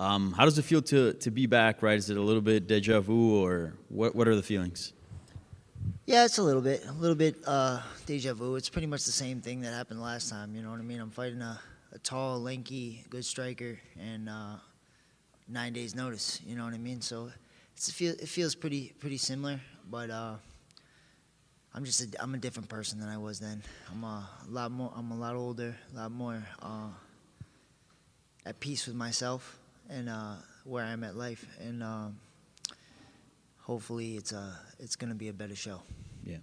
How does it feel to be back, right? Is it a little bit deja vu, or what are the feelings? Yeah, it's a little bit deja vu. It's pretty much the same thing that happened last time. You know what I mean? I'm fighting a tall, lanky, good striker, and 9 days notice. You know what I mean? So it feels pretty similar, but I'm a different person than I was then. I'm a lot older, a lot more at peace with myself and where I'm at life, and hopefully it's gonna be a better show. Yeah.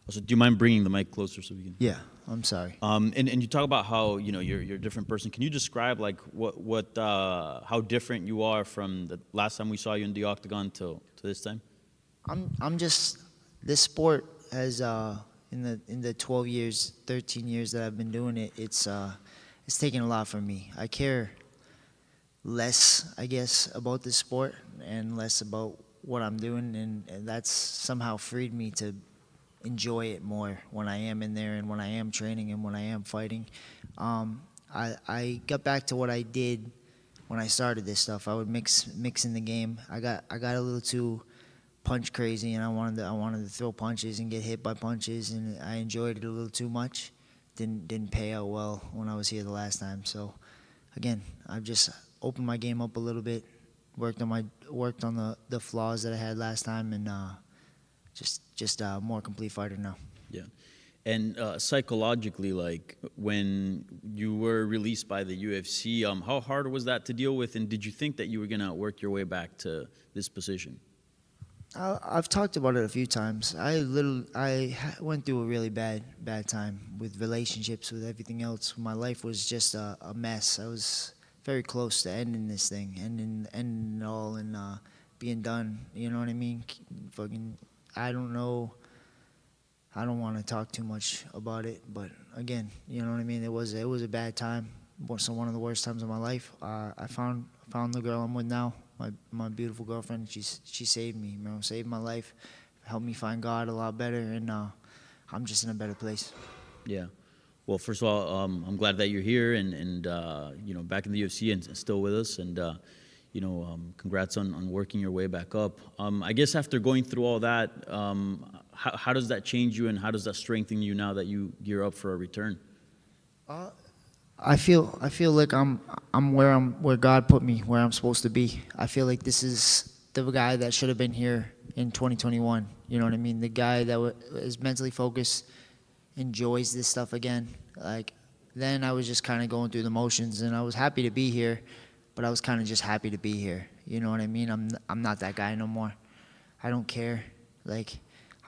Also, do you mind bringing the mic closer so we can? Yeah, I'm sorry. And you talk about how you're a different person. Can you describe like how different you are from the last time we saw you in the octagon to this time? I'm just, this sport has in the 12 years, 13 years that I've been doing it, it's taken a lot from me. I care less, I guess, about this sport and less about what I'm doing, and that's somehow freed me to enjoy it more when I am in there and when I am training and when I am fighting. I got back to what I did when I started this stuff. I would mix in the game. I got a little too punch crazy, and I wanted to throw punches and get hit by punches, and I enjoyed it a little too much. Didn't pay out well when I was here the last time. So again, I've just opened my game up a little bit, worked on the flaws that I had last time, and just a more complete fighter now. Yeah. And psychologically, like when you were released by the UFC, how hard was that to deal with? And did you think that you were gonna work your way back to this position? I've talked about it a few times. I went through a really bad time with relationships, with everything else. My life was just a mess. I was very close to ending this thing, ending it all, and being done. You know what I mean? Fucking, I don't know. I don't want to talk too much about it, but again, you know what I mean. It was a bad time. So one of the worst times of my life. I found the girl I'm with now. My beautiful girlfriend. She saved me, saved my life, helped me find God a lot better, and I'm just in a better place. Yeah. Well, first of all, I'm glad that you're here and back in the UFC and still with us, and congrats on working your way back up. I guess after going through all that, how does that change you, and how does that strengthen you now that you gear up for a return? I feel like I'm where God put me, where I'm supposed to be. I feel like this is the guy that should have been here in 2021. You know what I mean? The guy that is mentally focused, enjoys this stuff again. Like, then I was just kind of going through the motions, and I was happy to be here, but I was kind of just happy to be here. You know what I mean? I'm not that guy no more. I don't care. Like,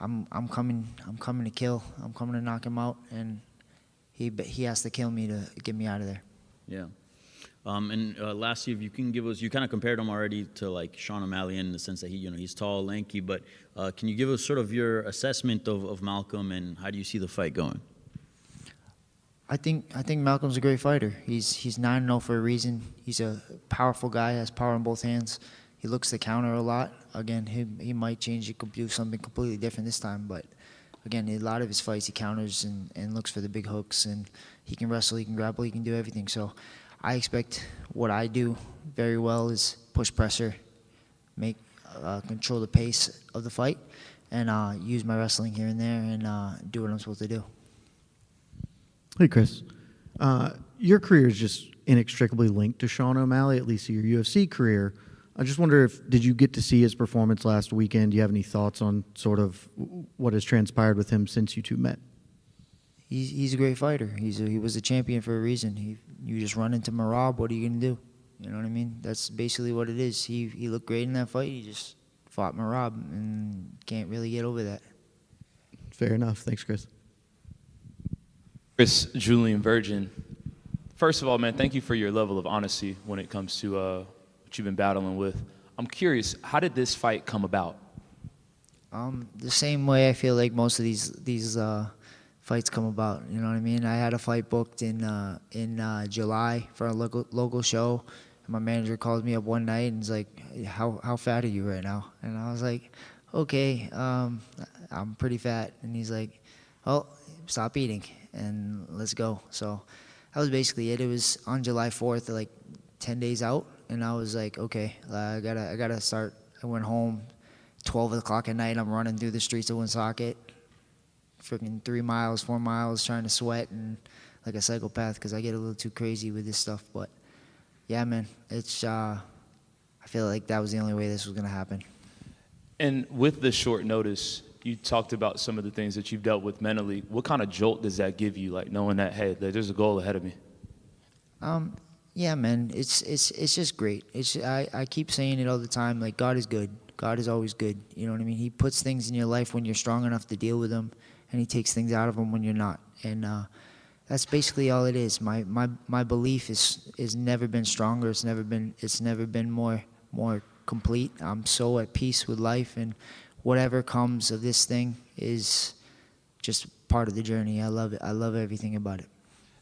I'm coming to kill. I'm coming to knock him out, and he has to kill me to get me out of there. Yeah. And lastly, if you can give us, you kind of compared him already to like Sean O'Malley in the sense that he's tall, lanky, but can you give us sort of your assessment of Malcolm, and how do you see the fight going? I think Malcolm's a great fighter. He's 9-0 for a reason. He's a powerful guy, has power in both hands. He looks to counter a lot. Again, he might change, he could do something completely different this time, but again, a lot of his fights he counters and looks for the big hooks, and he can wrestle, he can grapple, he can do everything. So I expect what I do very well is push pressure, control the pace of the fight, and use my wrestling here and there, and do what I'm supposed to do. Hey, Kris. Your career is just inextricably linked to Sean O'Malley, at least your UFC career. I just wonder did you get to see his performance last weekend? Do you have any thoughts on sort of what has transpired with him since you two met? He's a great fighter. He was a champion for a reason. You just run into Marab, what are you going to do? You know what I mean? That's basically what it is. He looked great in that fight. He just fought Marab and can't really get over that. Fair enough. Thanks, Kris. Kris, Julian Virgin. First of all, man, thank you for your level of honesty when it comes to what you've been battling with. I'm curious, how did this fight come about? The same way I feel like most of these fights come about. You know what I mean? I had a fight booked in July for a local show. And my manager called me up one night and was like, how fat are you right now? And I was like, okay, I'm pretty fat. And he's like, oh, stop eating and let's go. So that was basically it. It was on July 4th, like 10 days out, and I was like, okay, I gotta start. I went home, 12 o'clock at night. I'm running through the streets of Woonsocket, freaking 3 miles, 4 miles, trying to sweat and like a psychopath because I get a little too crazy with this stuff. But yeah, man, it's I feel like that was the only way this was gonna happen. And with the short notice, you talked about some of the things that you've dealt with mentally. What kind of jolt does that give you, like knowing that, hey, there's a goal ahead of me? Yeah, man, it's just great. I keep saying it all the time. Like, God is good. God is always good. You know what I mean? He puts things in your life when you're strong enough to deal with them, and he takes things out of them when you're not. And that's basically all it is. My belief is never been stronger. It's never been more complete. I'm so at peace with life, and whatever comes of this thing is just part of the journey. I love it. I love everything about it.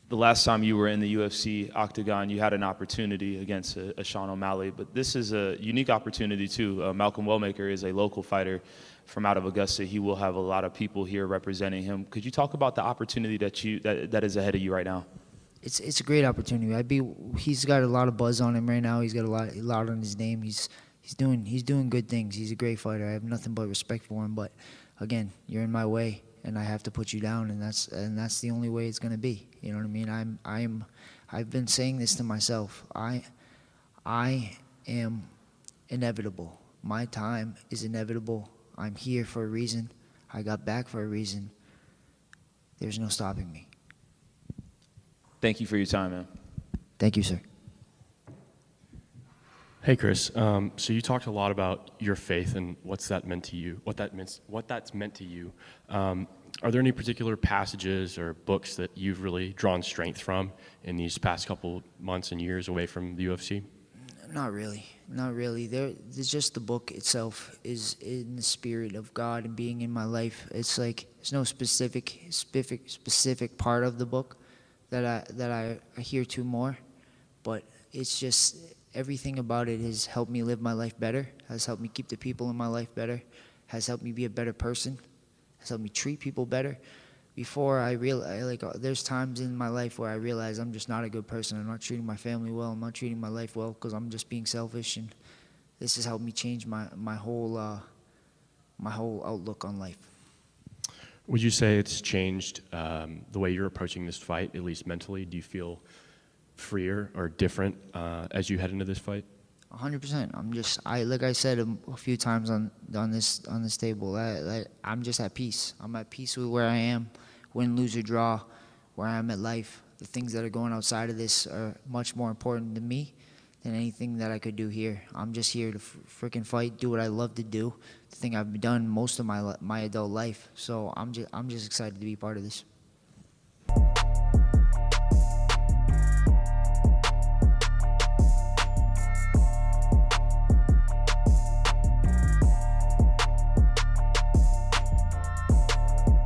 The last time you were in the UFC octagon, you had an opportunity against a Sean O'Malley, but this is a unique opportunity too. Malcolm Wellmaker is a local fighter from out of Augusta. He will have a lot of people here representing him. Could you talk about the opportunity that is ahead of you right now? It's a great opportunity. He's got a lot of buzz on him right now. He's got a lot on his name. He's doing good things. He's a great fighter. I have nothing but respect for him. But again, you're in my way, and I have to put you down, and that's the only way it's gonna be. You know what I mean? I've been saying this to myself. I am inevitable. My time is inevitable. I'm here for a reason. I got back for a reason. There's no stopping me. Thank you for your time, man. Thank you, sir. Hey, Kris. So you talked a lot about your faith and what's that meant to you, what that's meant to you. Are there any particular passages or books that you've really drawn strength from in these past couple months and years away from the UFC? Not really. Not really. There's just the book itself is in the spirit of God and being in my life. It's like there's no specific part of the book that I hear to more, but it's just everything about it has helped me live my life better, has helped me keep the people in my life better, has helped me be a better person, has helped me treat people better. Before I realize, there's times in my life where I realize I'm just not a good person. I'm not treating my family well. I'm not treating my life well because I'm just being selfish. And this has helped me change my whole outlook on life. Would you say it's changed the way you're approaching this fight, at least mentally? Do you feel freer or different as you head into this fight? 100%. Like I said a few times on this table, I'm just at peace. I'm at peace with where I am, win, lose, or draw, where I am at life. The things that are going outside of this are much more important to me than anything that I could do here. I'm just here to freaking fight, do what I love to do, the thing I've done most of my adult life. So I'm just excited to be part of this.